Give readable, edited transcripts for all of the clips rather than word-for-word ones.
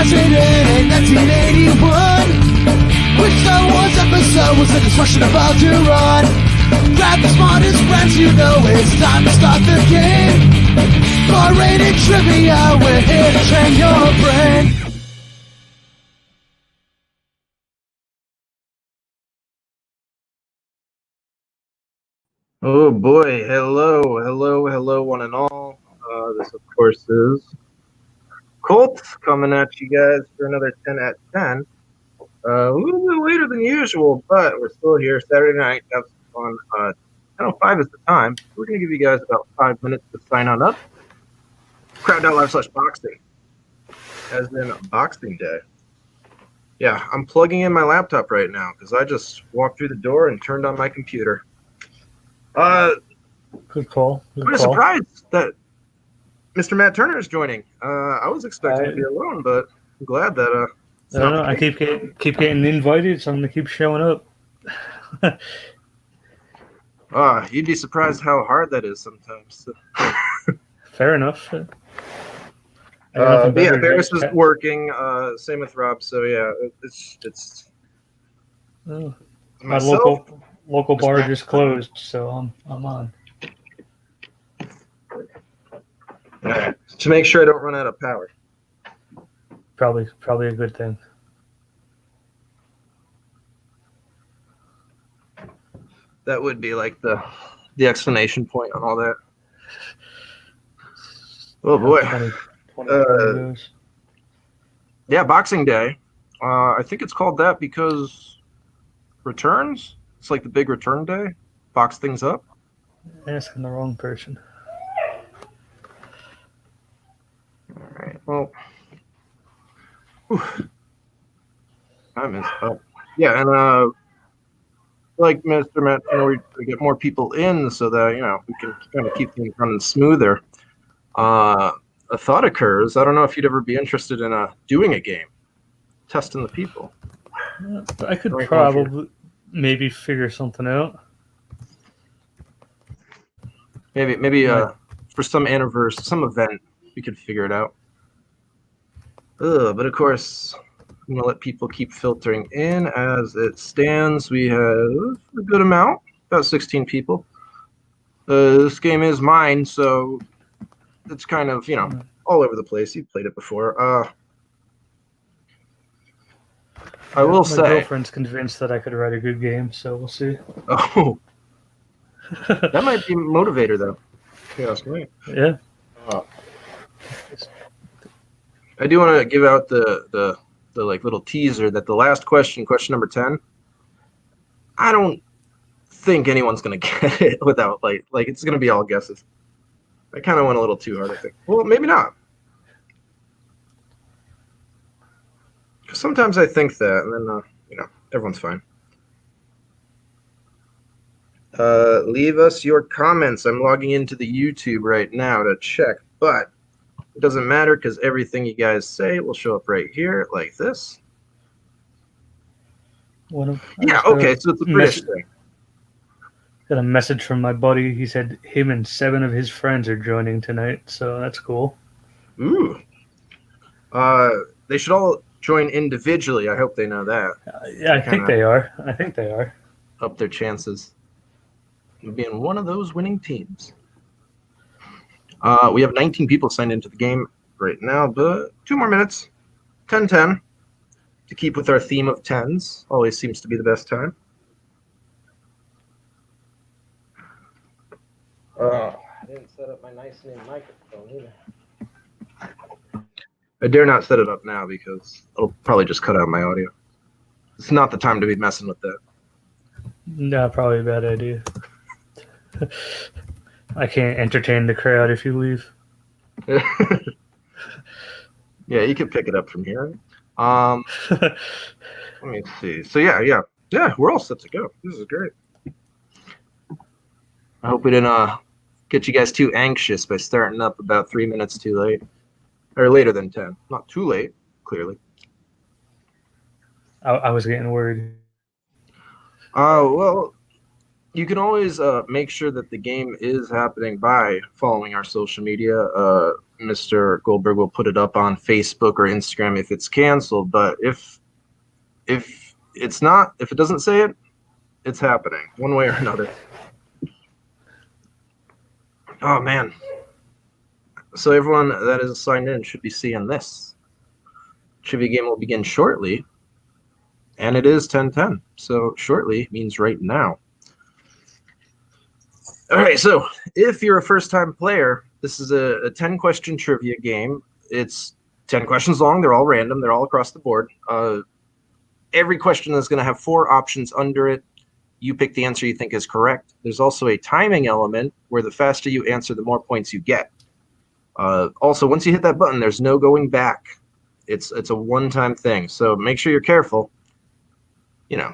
president in 1981. Which Star Wars episode was the destruction about to run? Grab the smartest friends, you know it's time to start the game. R-rated trivia, we're here to train your brain. Oh boy, hello, one and all. This, of course, is Colt coming at you guys for another 10 at 10. A little bit later than usual, but we're still here. Saturday night, have some fun. 10:05 is the time. We're going to give you guys about 5 minutes to sign on up. Crowd.live/boxing, as in Boxing Day. Yeah, I'm plugging in my laptop right now because I just walked through the door and turned on my computer. Good call. What a surprise that Mr. Matt Turner is joining. I was expecting to be alone, but I'm glad that I don't know. I keep getting invited, so I'm gonna keep showing up. You'd be surprised how hard that is sometimes. Fair enough. Yeah, Barris is working. Same with Rob. So yeah, it's. My local bar just closed, so I'm on. All right. To make sure I don't run out of power. Probably a good thing. That would be like the exclamation point on all that. Oh boy. 20 yeah, Boxing Day. I think it's called that because returns. It's like the big return day. Box things up. Asking the wrong person. All right. Well, time is up. Yeah, and like Mr. Matt, we get more people in so that we can kind of keep things running smoother. A thought occurs. I don't know if you'd ever be interested in doing a game, testing the people. I could probably maybe figure something out. Maybe for some anniversary, some event, we could figure it out. But of course, I'm gonna let people keep filtering in. As it stands, we have a good amount, about 16 people. This game is mine, so it's kind of all over the place. You've played it before. I will say, my girlfriend's convinced that I could write a good game, so we'll see. Oh, that might be a motivator, though. If you ask me. Yeah. I do want to give out the like little teaser that the last question number 10. I don't think anyone's gonna get it without like it's gonna be all guesses. I kind of went a little too hard, I think. Well, maybe not. Sometimes I think that, and then everyone's fine. Leave us your comments. I'm logging into the YouTube right now to check, but it doesn't matter because everything you guys say will show up right here, like this. Yeah. Okay. So it's a British thing. Got a message from my buddy. He said him and 7 of his friends are joining tonight, so that's cool. Ooh. They should all join individually. I hope they know that. Yeah, I think they are. Up their chances of being one of those winning teams. We have 19 people signed into the game right now, but 2 more minutes. 10-10 to keep with our theme of 10s. Always seems to be the best time. I didn't set up my nice new microphone either. I dare not set it up now because it'll probably just cut out my audio. It's not the time to be messing with that. No, probably a bad idea. I can't entertain the crowd if you leave. Yeah, you can pick it up from here. Let me see. So yeah, we're all set to go. This is great. I hope we didn't get you guys too anxious by starting up about 3 minutes too late. Or later than 10. Not too late, clearly. I was getting worried. Well, you can always make sure that the game is happening by following our social media. Mr. Goldberg will put it up on Facebook or Instagram if it's canceled. But if it's not, if it doesn't say it, it's happening one way or another. Oh man. So everyone that is signed in should be seeing this. Trivia game will begin shortly, and it is 10:10. So shortly means right now. All right, so if you're a first-time player, this is a 10-question trivia game. It's 10 questions long. They're all random. They're all across the board. Every question is going to have 4 options under it. You pick the answer you think is correct. There's also a timing element where the faster you answer, the more points you get. Also, once you hit that button, there's no going back. It's a one-time thing. So make sure you're careful, you know,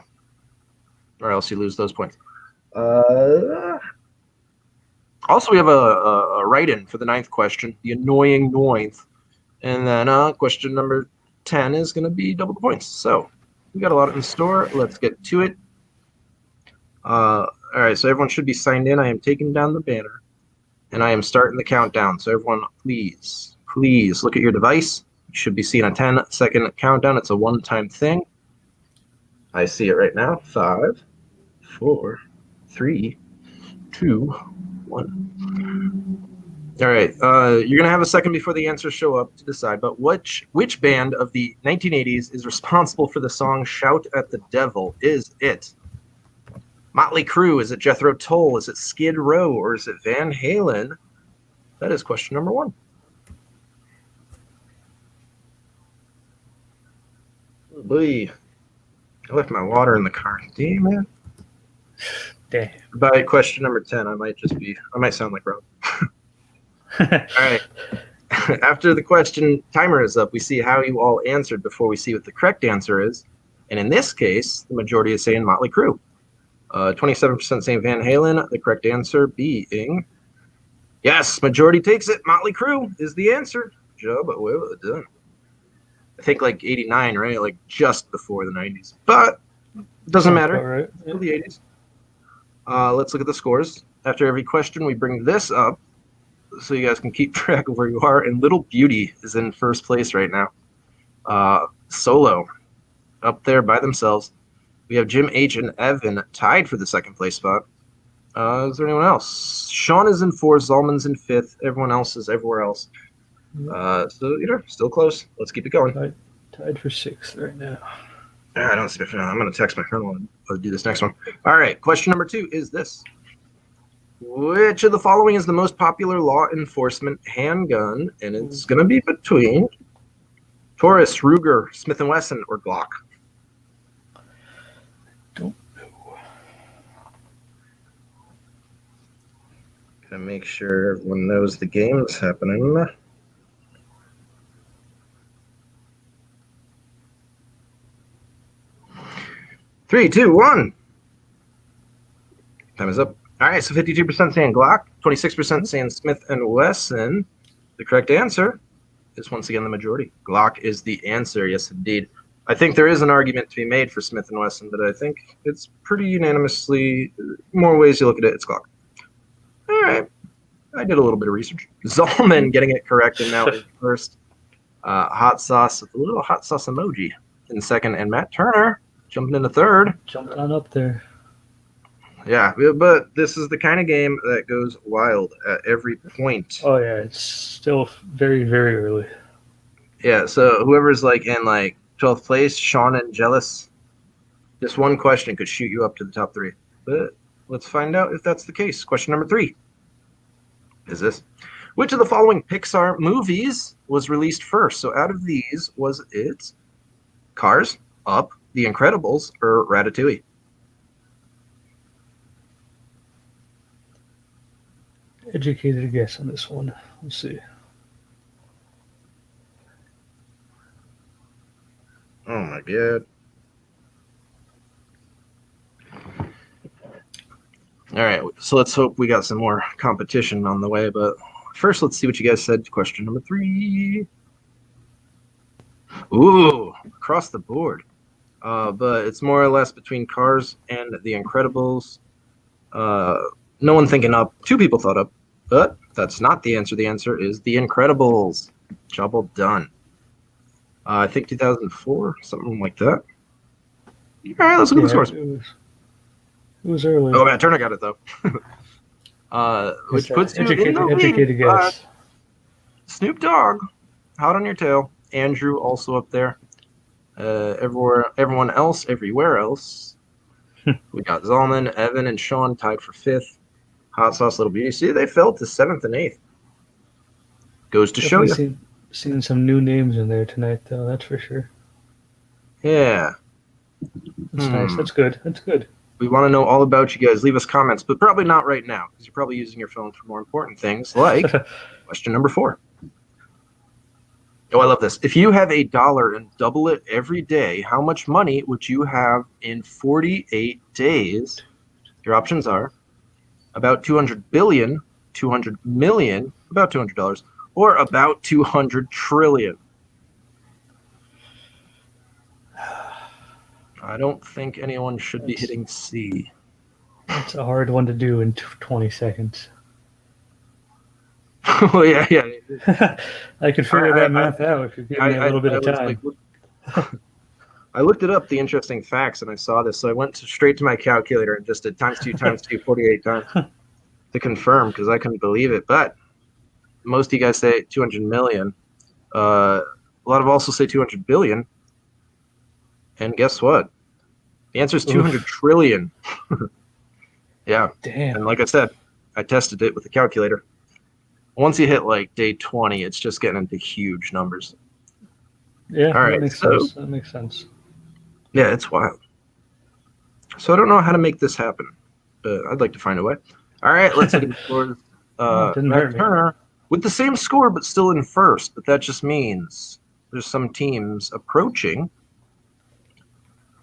or else you lose those points. Also, we have a write-in for the 9th question, the annoying 9th. And then question number 10 is going to be double the points. So we got a lot in store. Let's get to it. All right, so everyone should be signed in. I am taking down the banner, and I am starting the countdown. So everyone, please look at your device. You should be seeing a 10-second countdown. It's a one-time thing. I see it right now. 5, 4, 3, 2, 1. All right, you're gonna have a second before the answers show up to decide. But which band of the 1980s is responsible for the song "Shout at the Devil"? Is it Motley Crue? Is it Jethro Tull? Is it Skid Row? Or is it Van Halen? That is question number 1. Oh boy, I left my water in the car. Damn it. Damn. By question number 10, I might sound like Rob. All right. After the question timer is up, we see how you all answered before we see what the correct answer is. And in this case, the majority is saying Motley Crue. 27% saying Van Halen. The correct answer being, yes, majority takes it. Motley Crue is the answer. Good job, but well done. I think like 89, right? Like just before the 90s. But it doesn't matter. Right. Still the 80s. Let's look at the scores. After every question, we bring this up so you guys can keep track of where you are. And Little Beauty is in first place right now. Solo up there by themselves. We have Jim H. and Evan tied for the second place spot. Is there anyone else? Sean is in 4th. Zalman's in 5th. Everyone else is everywhere else. So, still close. Let's keep it going. Tied for 6th right now. I don't see my phone. I'm going to text my friend while I do this next one. All right. Question number 2 is this. Which of the following is the most popular law enforcement handgun? And it's going to be between Taurus, Ruger, Smith & Wesson, or Glock. Don't know. Gotta make sure everyone knows the game is happening. Three, two, one. Time is up. All right, so 52% saying Glock, 26% saying Smith & Wesson. The correct answer is once again the majority. Glock is the answer, yes indeed. I think there is an argument to be made for Smith & Wesson, but I think it's pretty unanimously, more ways you look at it, it's Glock. All right, I did a little bit of research. Zalman getting it correct, and now in first. Hot sauce with a little hot sauce emoji in second, and Matt Turner jumping into third. Jumping on up there. Yeah, but this is the kind of game that goes wild at every point. Oh, yeah, it's still very, very early. Yeah, so whoever's in 12th place, Sean and Jealous, just one question could shoot you up to the top 3. But let's find out if that's the case. Question number 3 is this. Which of the following Pixar movies was released first? So out of these, was it Cars, Up, The Incredibles, or Ratatouille? Educated guess on this one. Let's see. Oh my god. All right, so let's hope we got some more competition on the way, but first let's see what you guys said to question number 3. Ooh, across the board. But it's more or less between Cars and The Incredibles. No one thinking Up. 2 people thought Up. But that's not the answer. The answer is The Incredibles. Job well done. I think 2004, something like that. All right, let's look at the scores. It was early. Oh, Matt Turner got it, though. Which puts you in the lead. Guess. Snoop Dogg, hot on your tail. Andrew also up there. Everyone else, everywhere else. We got Zalman, Evan, and Sean tied for 5th. Hot Sauce Little Beauty. See, they fell to 7th and 8th. Goes to show you. Seen some new names in there tonight, though. That's for sure. Yeah. That's nice. That's good. That's good. We want to know all about you guys. Leave us comments, but probably not right now because you're probably using your phone for more important things, like question number 4. Oh, I love this. If you have $1 and double it every day, how much money would you have in 48 days? Your options are about 200 billion, 200 million, about $200, or about 200 trillion. I don't think anyone should be hitting C. That's a hard one to do in 20 seconds. Oh, yeah. I could figure that math out if you give me a little bit of time. I looked it up, the interesting facts, and I saw this, so I went straight to my calculator and just did times 2, 48 times to confirm, because I couldn't believe it. But most of you guys say 200 million. A lot of also say 200 billion. And guess what? The answer is 200 trillion. Yeah. Damn. And like I said, I tested it with the calculator. Once you hit like day 20, it's just getting into huge numbers. Yeah, all right, that makes sense. That makes sense. Yeah, it's wild. So I don't know how to make this happen, but I'd like to find a way. All right, let's look at the scores. Matt Turner with the same score, but still in first. But that just means there's some teams approaching,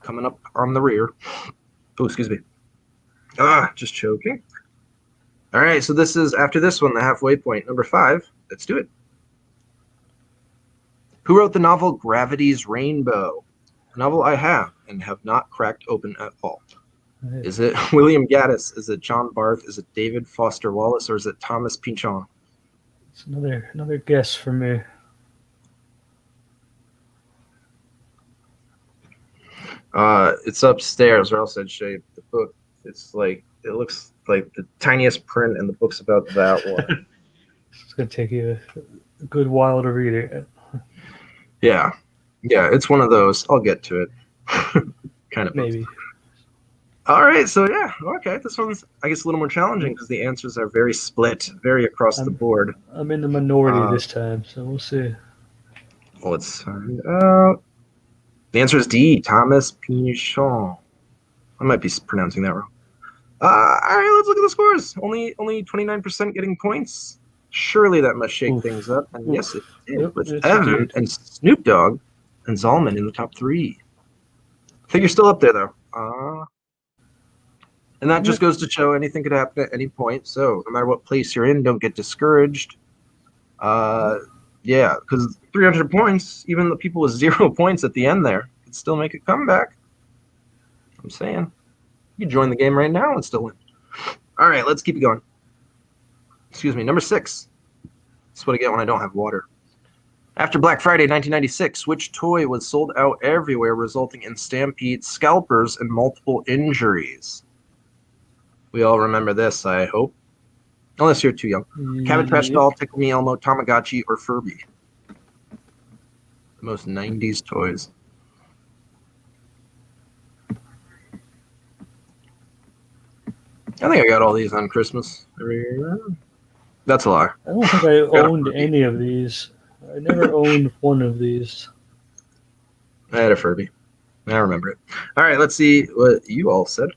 coming up on the rear. Oh, excuse me. Just choking. All right, so this is, after this one, the halfway point, number 5. Let's do it. Who wrote the novel Gravity's Rainbow? A novel I have and have not cracked open at all. Is it William Gaddis? Is it John Barth? Is it David Foster Wallace? Or is it Thomas Pynchon? It's another guess for me. It's upstairs, or else I'd show you the book. It's like, it looks like the tiniest print, and the book's about that one. It's going to take you a good while to read it. Yeah, it's one of those. I'll get to it. Kind of. Maybe. All right, so yeah, okay. This one's, I guess, a little more challenging because the answers are very split, very across the board. I'm in the minority this time, so we'll see. Let's find out. The answer is D, Thomas Pynchon. I might be pronouncing that wrong. All right, let's look at the scores. Only 29% getting points. Surely that must shake things up. And yes, it did. With Evan and Snoop Dogg and Zalman in the top 3. I think you're still up there, though. And that just goes to show anything could happen at any point. So no matter what place you're in, don't get discouraged. Yeah, because 300 points, even the people with 0 points at the end there, could still make a comeback. I'm saying. You can join the game right now and still win. All right, let's keep it going. Excuse me, number 6. That's what I get when I don't have water. After Black Friday 1996, which toy was sold out everywhere, resulting in stampedes, scalpers, and multiple injuries? We all remember this, I hope. Unless you're too young. Cabbage Patch Doll, Tickle Me Elmo, Tamagotchi, or Furby? The most 90s toys. I think I got all these on Christmas every year. That's a lie. I don't think I owned any of these. I never owned one of these. I had a Furby. I remember it. All right, let's see what you all said.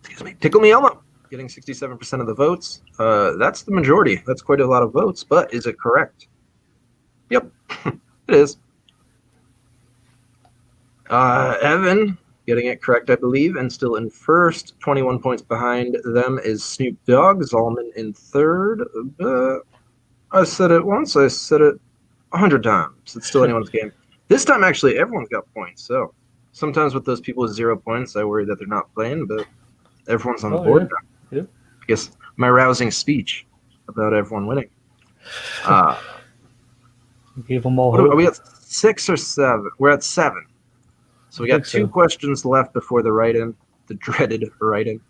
Excuse me. Tickle Me Elmo, getting 67% of the votes. That's the majority. That's quite a lot of votes, but is it correct? Yep, it is. Evan, getting it correct, I believe, and still in first. 21 points behind them is Snoop Dogg. Zalman in third. I said it once. I said it 100 times. It's still anyone's game. This time, actually, everyone's got points. So sometimes with those people with 0 points, I worry that they're not playing, but everyone's on the board now. Yep. I guess my rousing speech about everyone winning. Gave them all What are hope. we at 6 or 7? We're at 7. So we I got think 2 so. questions left before the write-in, the dreaded write-in.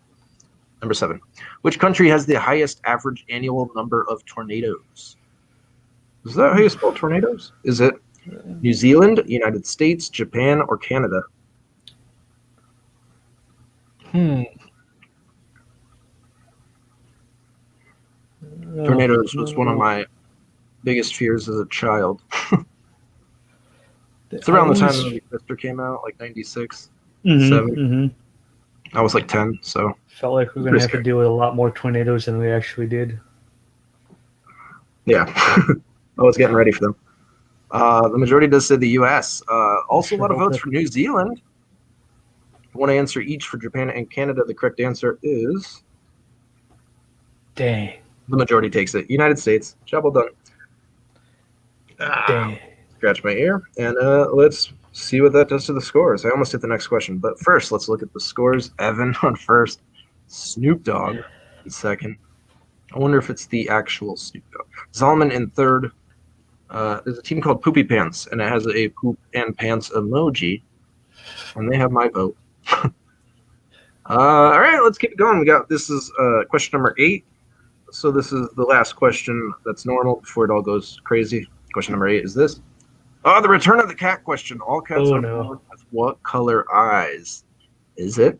Number 7. Which country has the highest average annual number of tornadoes? Is that how you spell tornadoes? Is it New Zealand, United States, Japan, or Canada? Tornadoes was one of my biggest fears as a child. It's around the time the movie Pixar came out, like 96, 7. I was like 10, so. Felt like we were going to have to deal with a lot more tornadoes than we actually did. Yeah. I was getting ready for them. The majority does say the U.S. Also, a lot of votes for New Zealand. One answer each for Japan and Canada. The correct answer is... Dang. The majority takes it. United States. Job well done. Dang. Scratch my ear. And let's see what that does to the scores. I almost hit the next question. But first, let's look at the scores. Evan on first. Snoop Dogg in second. I wonder if it's the actual Snoop Dogg. Zalman in third. There's a team called Poopy Pants, and it has a poop and pants emoji. And they have my vote. All right, let's keep it going. This is question number 8. So this is the last question that's normal before it all goes crazy. Question number 8 is this. The return of the cat question. All cats are born with what color eyes? Is it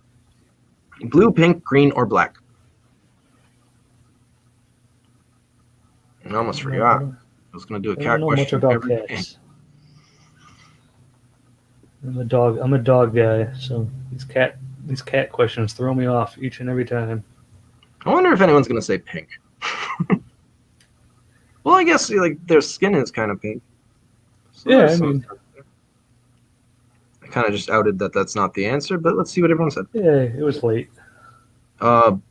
blue, pink, green, or black? I almost forgot. I was going to do a cat question. I don't know much about cats. I'm a dog guy, so these cat questions throw me off each and every time. I wonder if anyone's going to say pink. Well, I guess like their skin is kind of pink. So yeah, I mean, I kind of just outed that that's not the answer, but let's see what everyone said. Yeah, it was late.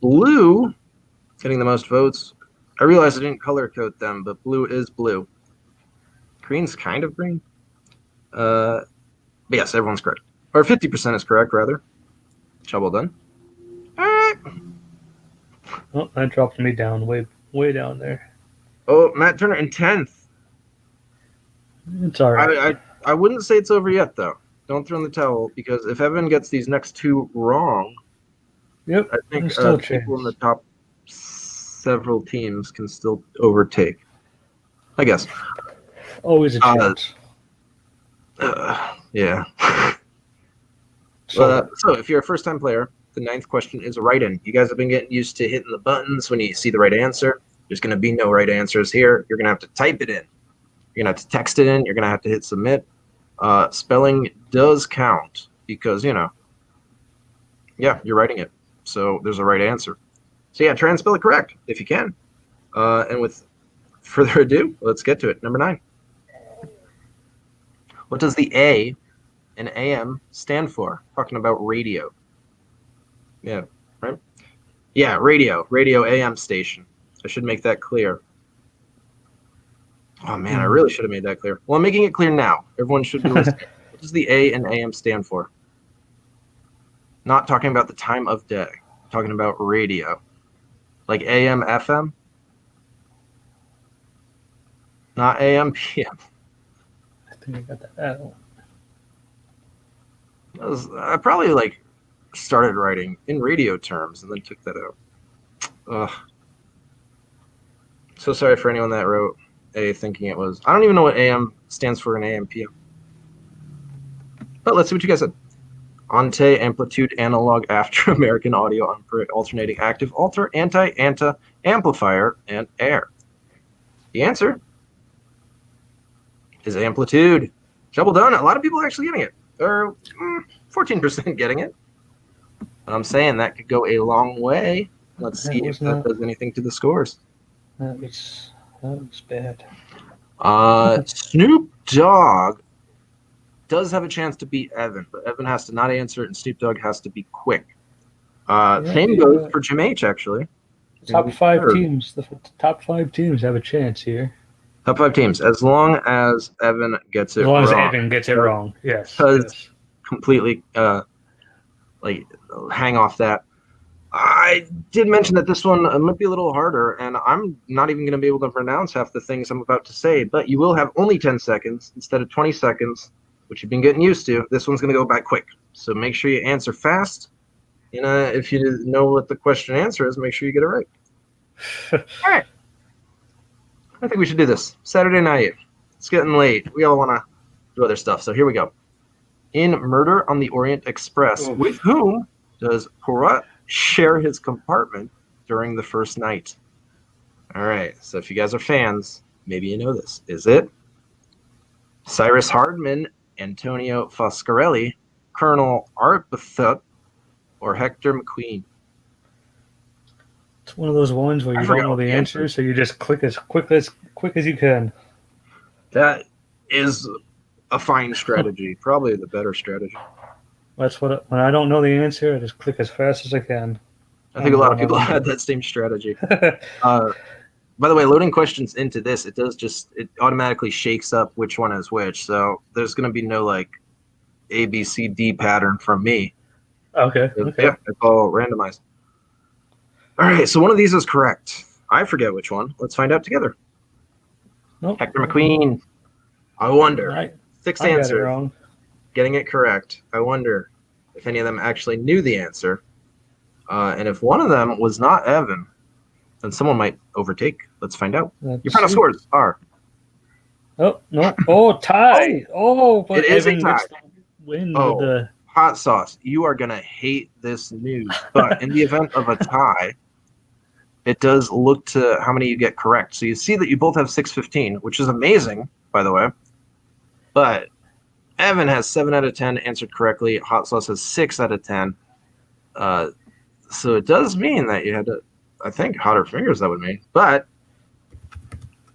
Blue, getting the most votes. I realized I didn't color code them, but blue is blue. Green's kind of green. But yes, everyone's correct. Or 50% is correct, rather. Job well done. All right. Oh, that dropped me down, way down there. Oh, Matt Turner in 10th. It's all right. I wouldn't say it's over yet, though. Don't throw in the towel, because if Evan gets these next 2 wrong, yep, I think people in the top several teams can still overtake. I guess. Always a chance. Yeah. So if you're a first-time player, the 9th question is a write-in. You guys have been getting used to hitting the buttons when you see the right answer. There's going to be no right answers here. You're going to have to type it in. You're going to have to text it in. You're going to have to hit submit. Spelling does count because, yeah, you're writing it. So there's a right answer. So yeah, try and spell it correct if you can. And with further ado, let's get to it. Number 9. What does the A in AM stand for? Talking about radio. Yeah, right? Yeah, radio AM station. I should make that clear. Oh man, I really should have made that clear. Well, I'm making it clear now. Everyone should be listening. What does the A in AM stand for? Not talking about the time of day. I'm talking about radio. Like AM, FM? Not AM, PM. I think I got that out. I probably started writing in radio terms and then took that out. Ugh. So sorry for anyone that wrote A thinking it was. I don't even know what AM stands for in AM, PM. But let's see what you guys said. Ante, amplitude, analog, after, American audio, alternating, active, alter, anti, anta, amplifier, and air. The answer is amplitude. Job well done. A lot of people are actually getting it. Or 14% getting it. But I'm saying that could go a long way. Let's see if that does anything to the scores. That was bad. Snoop Dogg does have a chance to beat Evan, but Evan has to not answer it, and Snoop Dogg has to be quick. Same goes for Jim H, actually. Top 5 teams. The top 5 teams have a chance here. Top 5 teams, as long as Evan gets it wrong. As long as Evan gets it wrong, yes. Completely, hang off that. I did mention that this one might be a little harder, and I'm not even going to be able to pronounce half the things I'm about to say, but you will have only 10 seconds instead of 20 seconds, which you've been getting used to. This one's going to go by quick, so make sure you answer fast. And if you know what the question answer is, make sure you get it right. All right. I think we should do this. Saturday night. It's getting late. We all want to do other stuff, so here we go. In Murder on the Orient Express, with whom does Poirot share his compartment during the first night? All right, so if you guys are fans, maybe you know this. Is it Cyrus Hardman, Antonio Foscarelli, Colonel Arbuthnot, or Hector McQueen? It's one of those ones where you don't know the answer, so you just click as quick as you can. That is a fine strategy, probably the better strategy. That's what when I don't know the answer, I just click as fast as I can. I think a lot of people had that same strategy. By the way, loading questions into this, it automatically shakes up which one is which. So there's going to be no like A, B, C, D pattern from me. Okay. Yeah, it's all randomized. All right, so one of these is correct. I forget which one. Let's find out together. Nope. Hector McQueen. I wonder. Six answers. Got it wrong. Getting it correct. I wonder if any of them actually knew the answer. And if one of them was not Evan, then someone might overtake. Let's find out. Your final scores are. Oh, no. Oh, tie. But it is Evan a tie. gets the win with the... Hot sauce. You are going to hate this news. But in the event of a tie, it does look to how many you get correct. So you see that you both have 615, which is amazing, by the way. But Evan has 7 out of 10 answered correctly. Hot sauce has 6 out of 10. So it does mean that you had to, I think, hotter fingers that would mean. But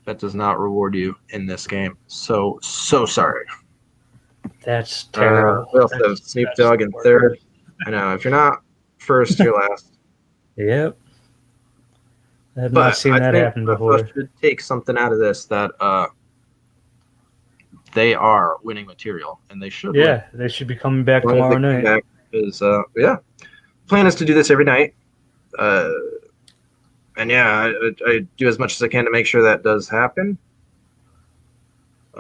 that does not reward you in this game. So sorry. That's terrible. We also have Snoop Dogg in third. I know. If you're not first, you're last. Yep. I have not seen that happen before. I should take something out of this that they are winning material, and they should. Yeah, they should be coming back tomorrow night. Plan is to do this every night. And yeah, I do as much as I can to make sure that does happen.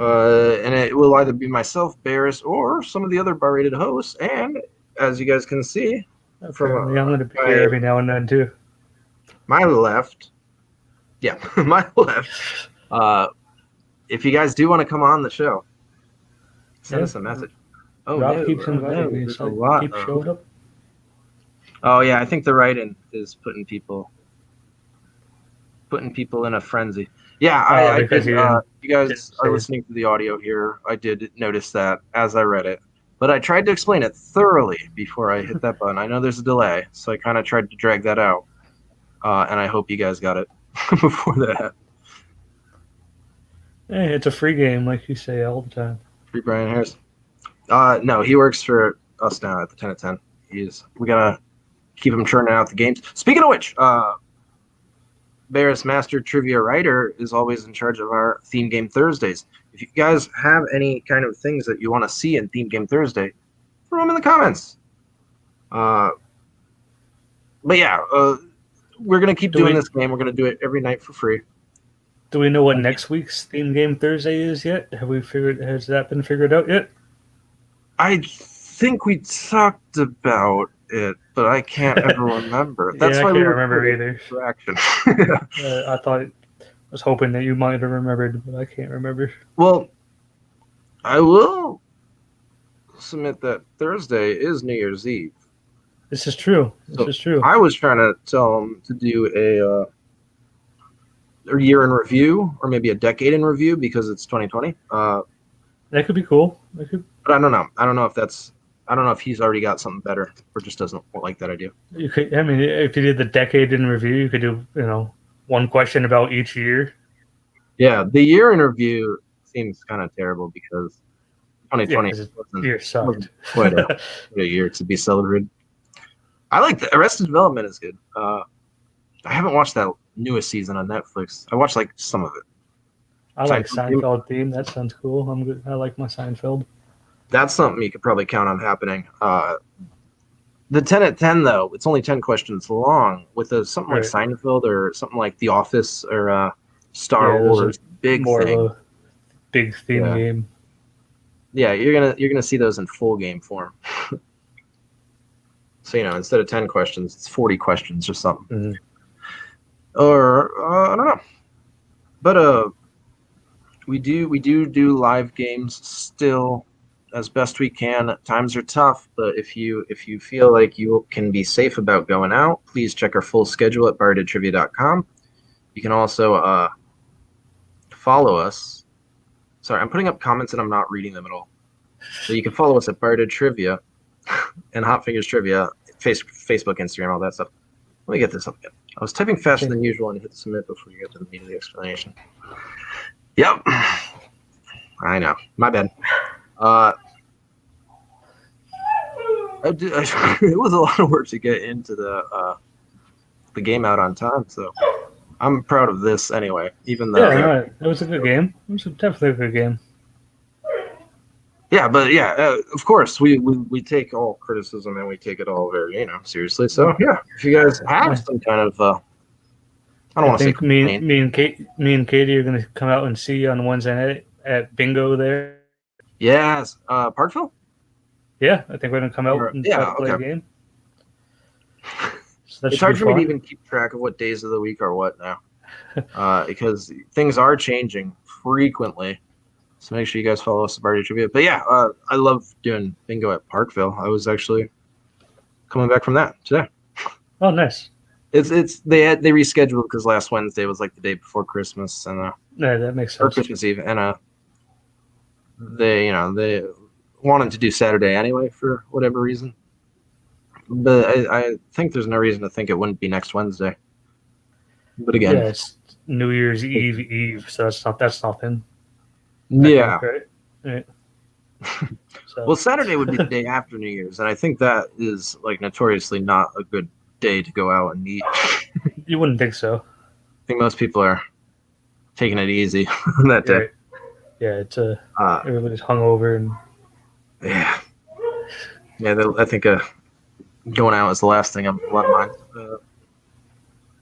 And it will either be myself, Barris, or some of the other bar-rated hosts. And as you guys can see, I'm going to be here every now and then too. My left, my left. If you guys do want to come on the show, send us a message. Oh, Rob keeps inviting me, so keep showing up. Oh yeah, I think the write-in is putting people in a frenzy. Yeah, I did. You guys are listening to the audio here. I did notice that as I read it, but I tried to explain it thoroughly before I hit that button. I know there's a delay, so I kind of tried to drag that out, and I hope you guys got it before that. Hey, it's a free game, like you say all the time. Free Brian Harris. No, he works for us now at the 10 of 10. We gotta keep him churning out the games. Speaking of which, Barris Master Trivia Writer is always in charge of our Theme Game Thursdays. If you guys have any kind of things that you want to see in Theme Game Thursday, throw them in the comments. But yeah, we're going to keep doing this game. We're going to do it every night for free. Do we know what next week's Theme Game Thursday is yet? Has that been figured out yet? I think we talked about it, but I can't ever remember. That's I why can't remember either. I was hoping that you might have remembered, but I can't remember. Well, I will submit that Thursday is New Year's Eve. This is true. I was trying to tell them to do a year in review, or maybe a decade in review, because it's 2020. That could be cool. But I don't know. I don't know if he's already got something better or just doesn't like that idea. You could. I mean, if you did the decade in review, you could do one question about each year. Yeah, the year in review seems kind of terrible because 2020 wasn't quite a year to be celebrated. I like the Arrested Development is good. I haven't watched that newest season on Netflix. I watched like some of it. I like Seinfeld theme. That sounds cool. I'm good. I like my Seinfeld. That's something you could probably count on happening. The 10 at 10 though, it's only 10 questions long. With something like Right. Seinfeld or something like The Office or Star Yeah, those are Wars, big more thing. of a big theme Yeah. game. Yeah, you're gonna see those in full game form. So instead of 10 questions, it's 40 questions or something. Mhm. Or I don't know. But we do live games still as best we can. Times are tough, but if you feel like you can be safe about going out, please check our full schedule at barritedtrivia.com. You can also follow us. Sorry, I'm putting up comments and I'm not reading them at all. So you can follow us at Barrited Trivia and Hot Fingers Trivia, Facebook, Instagram, all that stuff. Let me get this up again. I was typing faster than usual and hit submit before you get to the meat of the explanation. Yep. I know. My bad. It was a lot of work to get into the game out on time, so I'm proud of this anyway. Even though, Yeah, no, it was a good game. It was definitely a good game. of course we take all criticism and we take it all very seriously. So yeah, if you guys have some kind of I don't I want to say think me complaint. and Katie are gonna come out and see you on Wednesday night at Bingo there. Yes, Parkville. Yeah, I think we're gonna come out and try Yeah, to play okay. a game. So that It's should be hard for me to fun. even keep track of what days of the week are what now, because things are changing frequently. So make sure you guys follow us at Barty Trivia. But yeah, I love doing bingo at Parkville. I was actually coming back from that today. Oh, nice. They rescheduled because last Wednesday was like the day before Christmas and Yeah, that makes or sense. Christmas Eve, and they wanted to do Saturday anyway for whatever reason. But I think there's no reason to think it wouldn't be next Wednesday. But Yeah, again, it's New Year's Eve, so that's nothing. I yeah. think, right? So Well, Saturday would be the day after New Year's, and I think that is like notoriously not a good day to go out and eat. you wouldn't think so. I think most people are taking it easy on that day. Right. Yeah, it's Uh, everybody's hungover and yeah, I think going out is the last thing on my mind.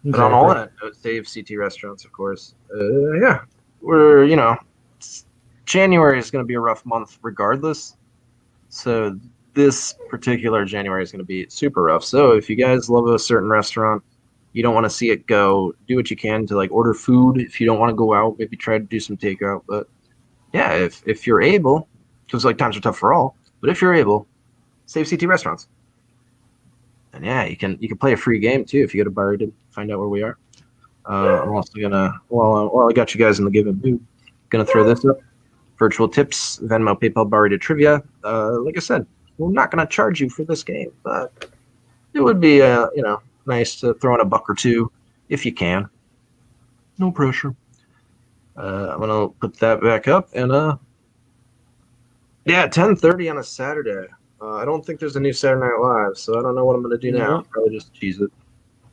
But on all that note, save CT restaurants, of course. Yeah, we're January is going to be a rough month regardless. So this particular January is going to be super rough. So if you guys love a certain restaurant, you don't want to see it go, do what you can to like order food. If you don't want to go out, maybe try to do some takeout. But yeah, if you're able, because like times are tough for all, but if you're able, save CT restaurants. And yeah, you can play a free game too if you go to Barry to find out where we are. I'm also gonna while I got you guys in the given mood, gonna throw this up. Virtual tips, Venmo, PayPal, Barry to Trivia. Like I said, we're not gonna charge you for this game, but it would be nice to throw in a buck or two if you can. No pressure. I'm gonna put that back up and 10:30 on a Saturday. I don't think there's a new Saturday Night Live, so I don't know what I'm gonna do now. Nope. Probably just cheese it.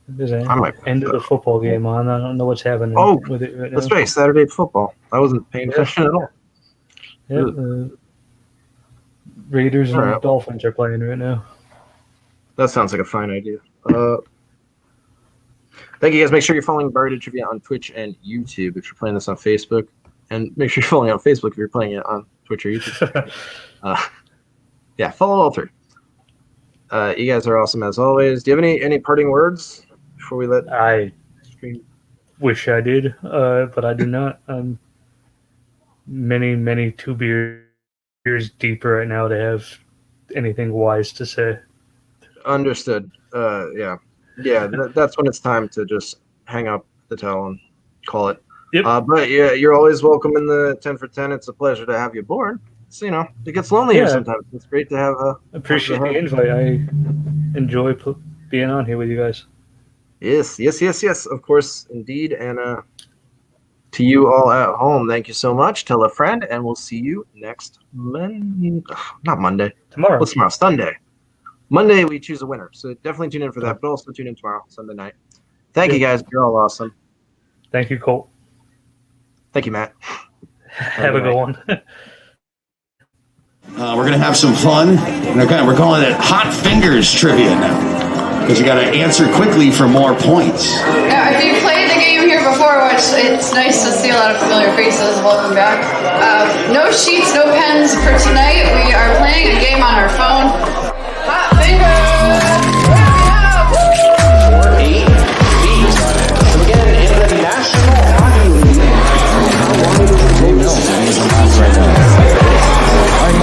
There's an I might end of the football game on. I don't know what's happening with it right now. That's right, Saturday football. I wasn't paying attention at all. Yeah, Raiders and Dolphins are playing right now. That sounds like a fine idea. Thank you guys. Make sure you're following Barry Trivia on Twitch and YouTube if you're playing this on Facebook. And make sure you're following on Facebook if you're playing it on Twitch or YouTube. Follow all three. You guys are awesome as always. Do you have any parting words before we let I stream? wish I did, but I do not. I'm many 2 beers deeper right now to have anything wise to say. Understood. That's when it's time to just hang up the towel and call it. Yep. But yeah, you're always welcome in the 10 for 10. It's a pleasure to have you aboard. So, it gets lonely here sometimes. It's great to have appreciate the invite. I enjoy being on here with you guys. Yes. Of course, indeed. And to you all at home, thank you so much. Tell a friend, and we'll see you next not Monday. Tomorrow. What's tomorrow? Sunday. Monday, we choose a winner. So definitely tune in for that, but also tune in tomorrow, Sunday night. Thank you, guys. You're all awesome. Thank you, Colt. Thank you, Matt. Have a good one. We're going to have some fun. We're calling it Hot Fingers Trivia now. Because you got to answer quickly for more points. Yeah, if you played the game here before, which it's nice to see a lot of familiar faces, welcome back. No sheets, no pens for tonight. We are playing a game on our phone. Hot Fingers!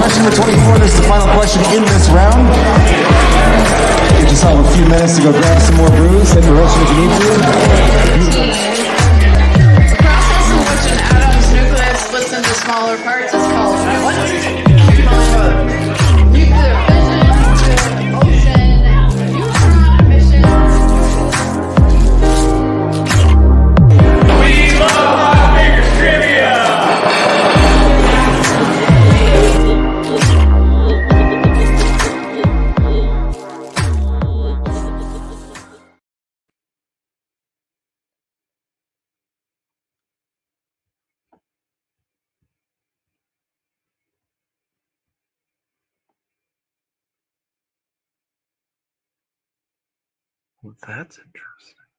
Question number 24, this is the final question in this round. Get yourself a few minutes to go grab some more brews, take a rest if you need to. The process in which an atom's nucleus splits into smaller parts is called what? Nuclear fission, ocean, neutron emission. We love Hot Fingers Trivia! Well, that's interesting.